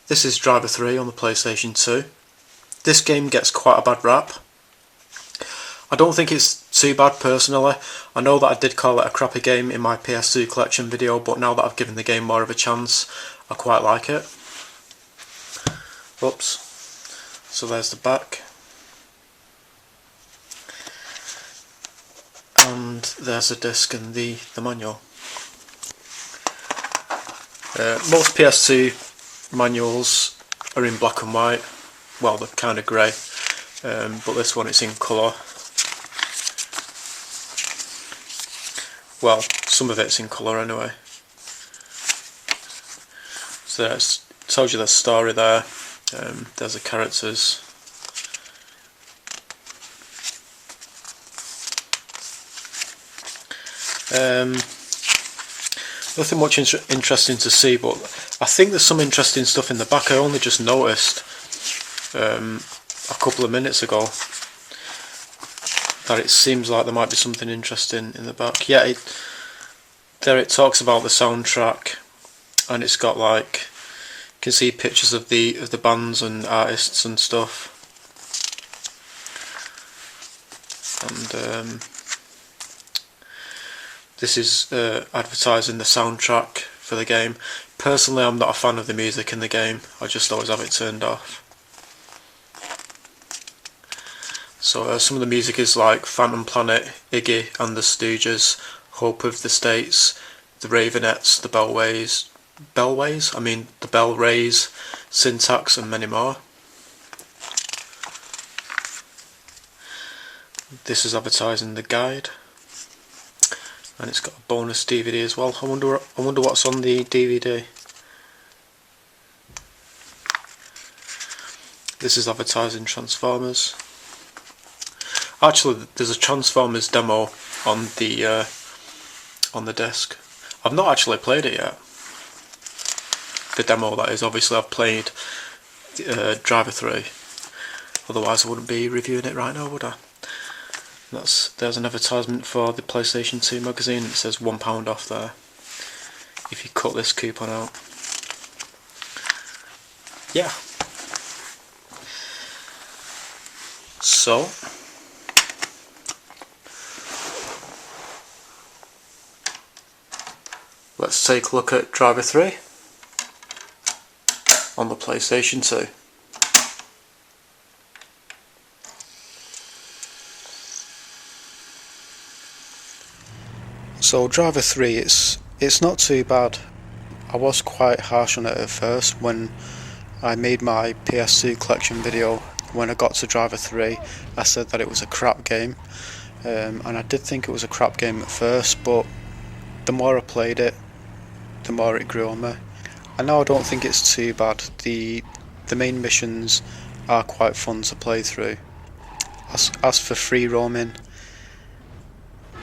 This is Driv3r on the PlayStation 2. This game gets quite a bad rap. I don't think it's too bad personally. I know that I did call it a crappy game in my PS2 collection video, but now that I've given the game more of a chance, I quite like it. Oops. So there's the back. And there's the disc and the manual. Most PS2 manuals are in black and white. Well, they're kind of grey, but this one is in colour. Well, some of it's in colour anyway. So it tells you the story there. There's the characters. Nothing much interesting to see, but I think there's some interesting stuff in the back. I only just noticed a couple of minutes ago that it seems like there might be something interesting in the back. Yeah, there it talks about the soundtrack, and it's got like, you can see pictures of the bands and artists and stuff. And this is advertising the soundtrack for the game. Personally, I'm not a fan of the music in the game. I just always have it turned off. So some of the music is like Phantom Planet, Iggy and the Stooges, Hope of the States, the Ravenettes, the the Bell Rays, Syntax and many more. This is advertising the guide. And it's got a bonus DVD as well. I wonder what's on the DVD. This is advertising Transformers. Actually, there's a Transformers demo on the disc. I've not actually played it yet. The demo, that is. Obviously, I've played Driv3r. Otherwise, I wouldn't be reviewing it right now, would I? There's an advertisement for the PlayStation 2 magazine. It says £1 off there if you cut this coupon out. Yeah. So let's take a look at Driv3r on the PlayStation 2. So Driv3r, it's not too bad. I was quite harsh on it at first when I made my PS2 collection video. When I got to Driv3r, I said that it was a crap game, and I did think it was a crap game at first, but the more I played it, the more it grew on me. And now I don't think it's too bad. The main missions are quite fun to play through. As for free roaming,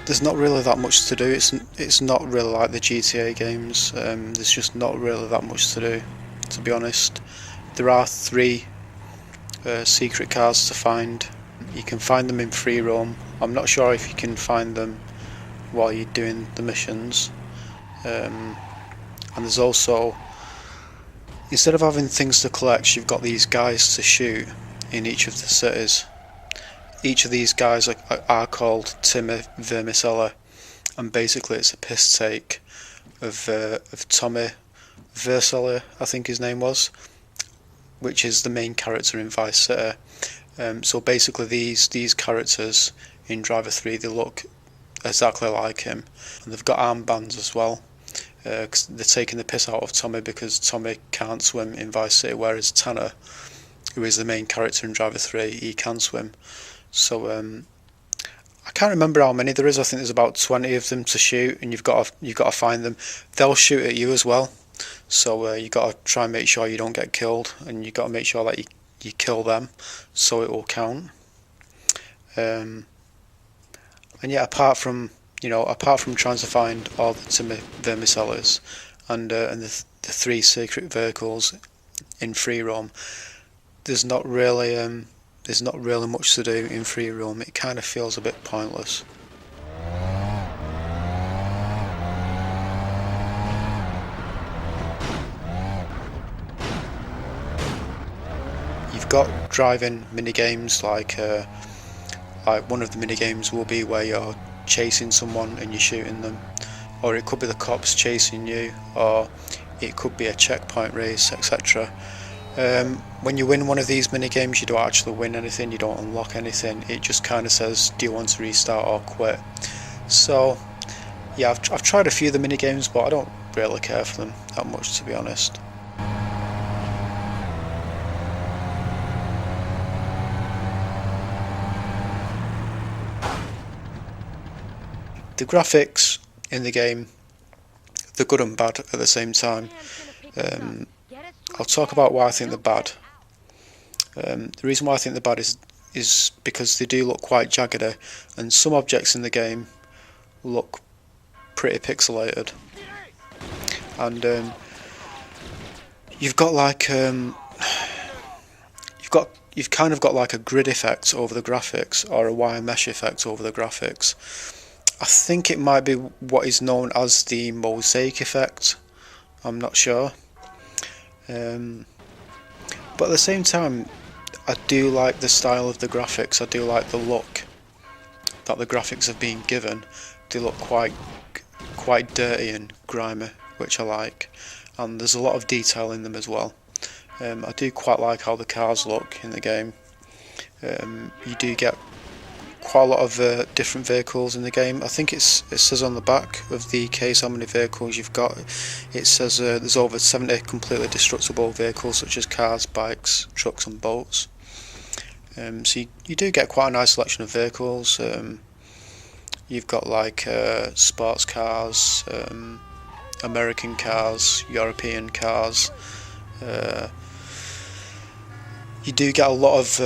there's not really that much to do. It's not really like the GTA games. There's just not really that much to do, to be honest. There are 3 secret cards to find. You can find them in free roam. I'm not sure if you can find them while you're doing the missions. And there's also, instead of having things to collect, you've got these guys to shoot in each of the cities. Each of these guys are called Timmy Vermicelli, and basically it's a piss take of Tommy Vercelli, I think his name was, which is the main character in Vice City. So basically these characters in Driv3r, they look exactly like him, and they've got armbands as well. Cause they're taking the piss out of Tommy because Tommy can't swim in Vice City, whereas Tanner, who is the main character in Driv3r, he can swim. So I can't remember how many there is. I think there's about 20 of them to shoot, and you've got to find them. They'll shoot at you as well, so you got to try and make sure you don't get killed, and you got to make sure that you kill them, so it will count. And yeah, apart from trying to find all the Timmy Vermicellis and the 3 secret vehicles in free roam, there's not really much to do in free roam. It kind of feels a bit pointless. You've got driving minigames like one of the minigames will be where you're chasing someone and you're shooting them, or it could be the cops chasing you, or it could be a checkpoint race, etc. When you win one of these minigames, you don't actually win anything, you don't unlock anything, it just kind of says, do you want to restart or quit? So yeah, I've tried a few of the minigames, but I don't really care for them that much, to be honest. The graphics in the game, they're good and bad at the same time. I'll talk about why I think they're bad. The reason why I think they're bad is because they do look quite jaggedy, and some objects in the game look pretty pixelated. And you've got like you've kind of got like a grid effect over the graphics, or a wire mesh effect over the graphics. I think it might be what is known as the mosaic effect, I'm not sure. But at the same time, I do like the style of the graphics, I do like the look that the graphics have been given. They look quite dirty and grimy, which I like, and there's a lot of detail in them as well. I do quite like how the cars look in the game. You do get quite a lot of different vehicles in the game. I think it says on the back of the case how many vehicles you've got. It says there's over 70 completely destructible vehicles, such as cars, bikes, trucks and boats. So you do get quite a nice selection of vehicles. You've got like sports cars, American cars, European cars. You do get a lot of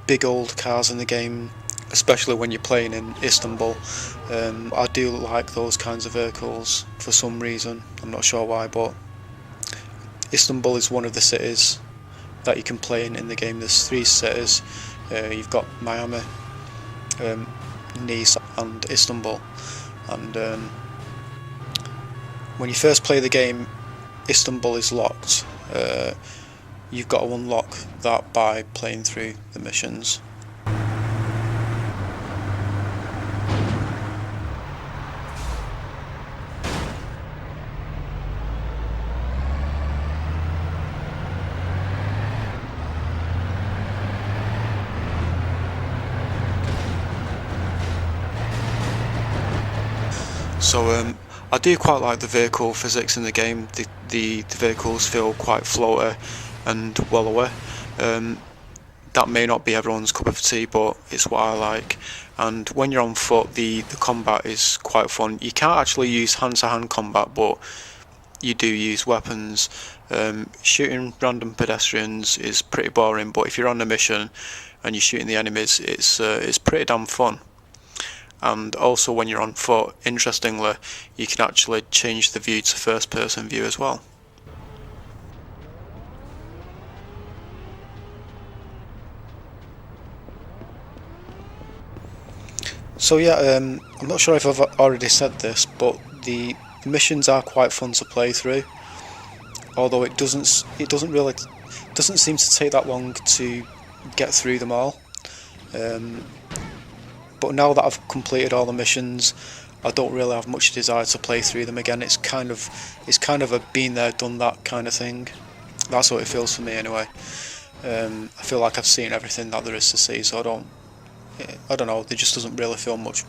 big old cars in the game, especially when you're playing in Istanbul. I do like those kinds of vehicles for some reason, I'm not sure why, but Istanbul is one of the cities that you can play in the game. There's 3 cities. You've got Miami, Nice and Istanbul, and when you first play the game, Istanbul is locked. You've got to unlock that by playing through the missions. So I do quite like the vehicle physics in the game. The vehicles feel quite floaty and well away. That may not be everyone's cup of tea, but it's what I like. And when you're on foot, the combat is quite fun. You can't actually use hand-to-hand combat, but you do use weapons. Shooting random pedestrians is pretty boring, but if you're on a mission and you're shooting the enemies, it's pretty damn fun. And also when you're on foot, interestingly, you can actually change the view to first person view as well. So yeah, I'm not sure if I've already said this, but the missions are quite fun to play through, although it doesn't seem to take that long to get through them all. But now that I've completed all the missions, I don't really have much desire to play through them again. It's kind of a been there, done that kind of thing. That's what it feels for me anyway. I feel like I've seen everything that there is to see, so I don't know, there just doesn't really feel much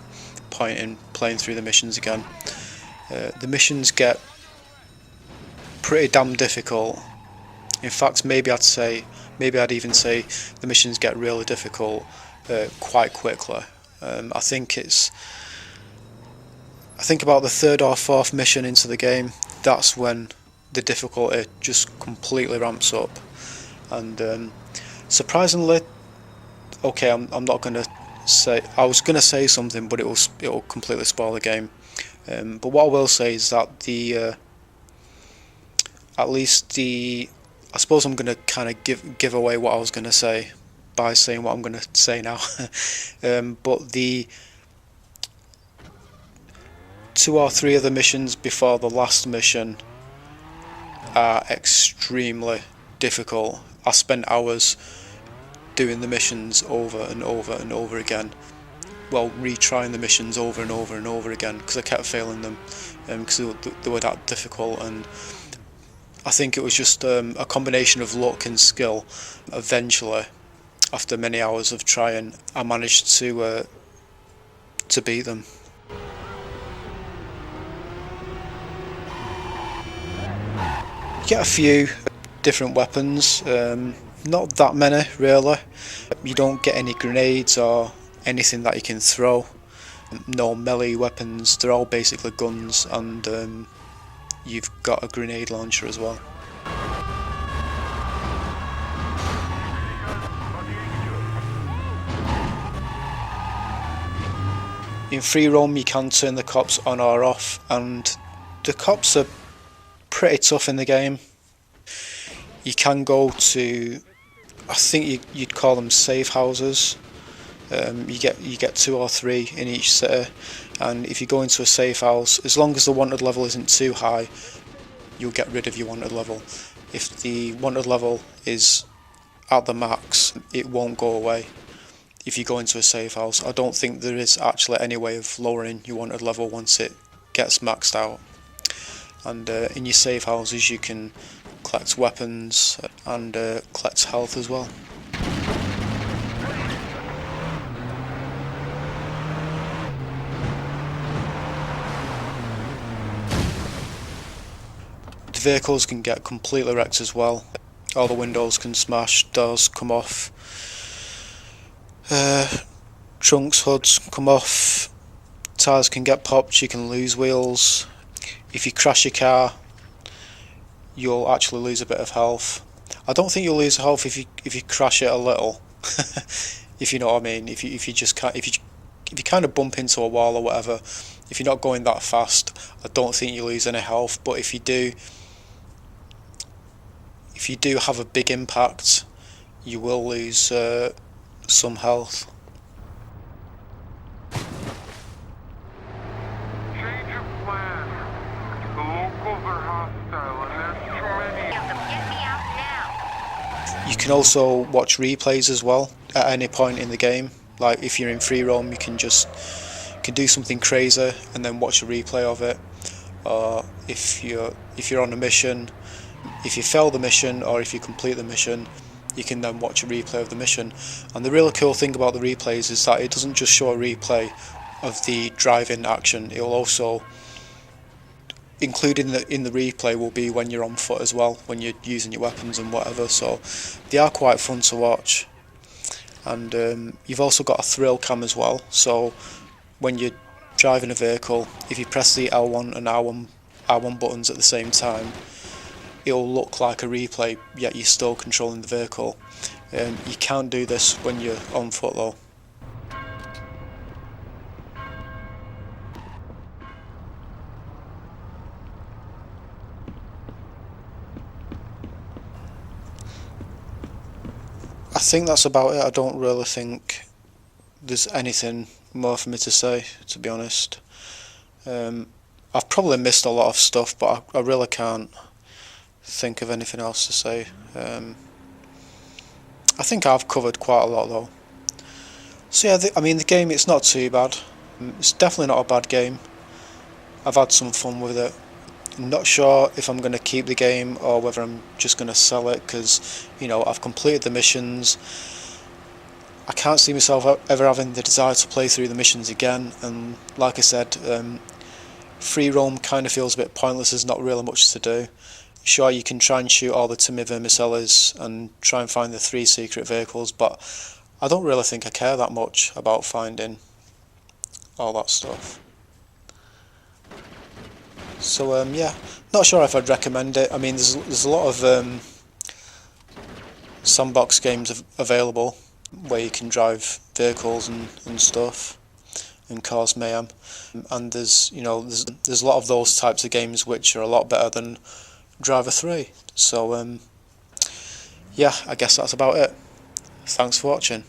point in playing through the missions again. The missions get pretty damn difficult. In fact, maybe I'd even say the missions get really difficult quite quickly. I think about the 3rd or 4th mission into the game, that's when the difficulty just completely ramps up. And surprisingly, okay, I'm not going to say, I was going to say something, but it'll completely spoil the game. But what I will say is that I suppose I'm going to kind of give away what I was going to say by saying what I'm going to say now. But the 2 or 3 of the missions before the last mission are extremely difficult. I spent hours doing the missions over and over and over again. Well, retrying the missions over and over and over again, because I kept failing them because they were that difficult. And I think it was just a combination of luck and skill. Eventually, after many hours of trying, I managed to beat them. You get a few different weapons, not that many really. You don't get any grenades or anything that you can throw. No melee weapons, they're all basically guns, and you've got a grenade launcher as well. In free roam you can turn the cops on or off, and the cops are pretty tough in the game. You can go to, I think you'd call them safe houses. You get 2 or 3 in each city, and if you go into a safe house, as long as the wanted level isn't too high, you'll get rid of your wanted level. If the wanted level is at the max, it won't go away. If you go into a safe house, I don't think there is actually any way of lowering your wanted level once it gets maxed out. And in your safe houses you can collect weapons and collect health as well. The vehicles can get completely wrecked as well. All the windows can smash, doors come off, trunks, hoods come off, tyres can get popped, you can lose wheels. If you crash your car, you'll actually lose a bit of health. I don't think you'll lose health if you crash it a little, if you know what I mean. If you kind of bump into a wall or whatever, if you're not going that fast, I don't think you lose any health. But if you do have a big impact, you will lose some health. You can also watch replays as well at any point in the game. Like if you're in free roam, you can do something crazy and then watch a replay of it. Or if you're on a mission, if you fail the mission or if you complete the mission, you can then watch a replay of the mission. And the really cool thing about the replays is that it doesn't just show a replay of the driving action, it will also included in the replay will be when you're on foot as well, when you're using your weapons and whatever, so they are quite fun to watch. And you've also got a thrill cam as well, so when you're driving a vehicle, if you press the L1 and R1 buttons at the same time, it'll look like a replay, yet you're still controlling the vehicle. You can't do this when you're on foot though. I think that's about it. I don't really think there's anything more for me to say, to be honest. I've probably missed a lot of stuff, but I really can't think of anything else to say. I think I've covered quite a lot though. So yeah, I mean the game, it's not too bad. It's definitely not a bad game. I've had some fun with it. I'm not sure if I'm going to keep the game or whether I'm just going to sell it, because you know, I've completed the missions. I can't see myself ever having the desire to play through the missions again, and like I said, free roam kind of feels a bit pointless. There's not really much to do. Sure, you can try and shoot all the Timmy Vermicellis and try and find the 3 secret vehicles, but I don't really think I care that much about finding all that stuff. So yeah, not sure if I'd recommend it. I mean, there's a lot of sandbox games available where you can drive vehicles and stuff and cause mayhem, and there's a lot of those types of games which are a lot better than Driv3r. So yeah, I guess that's about it. Thanks for watching.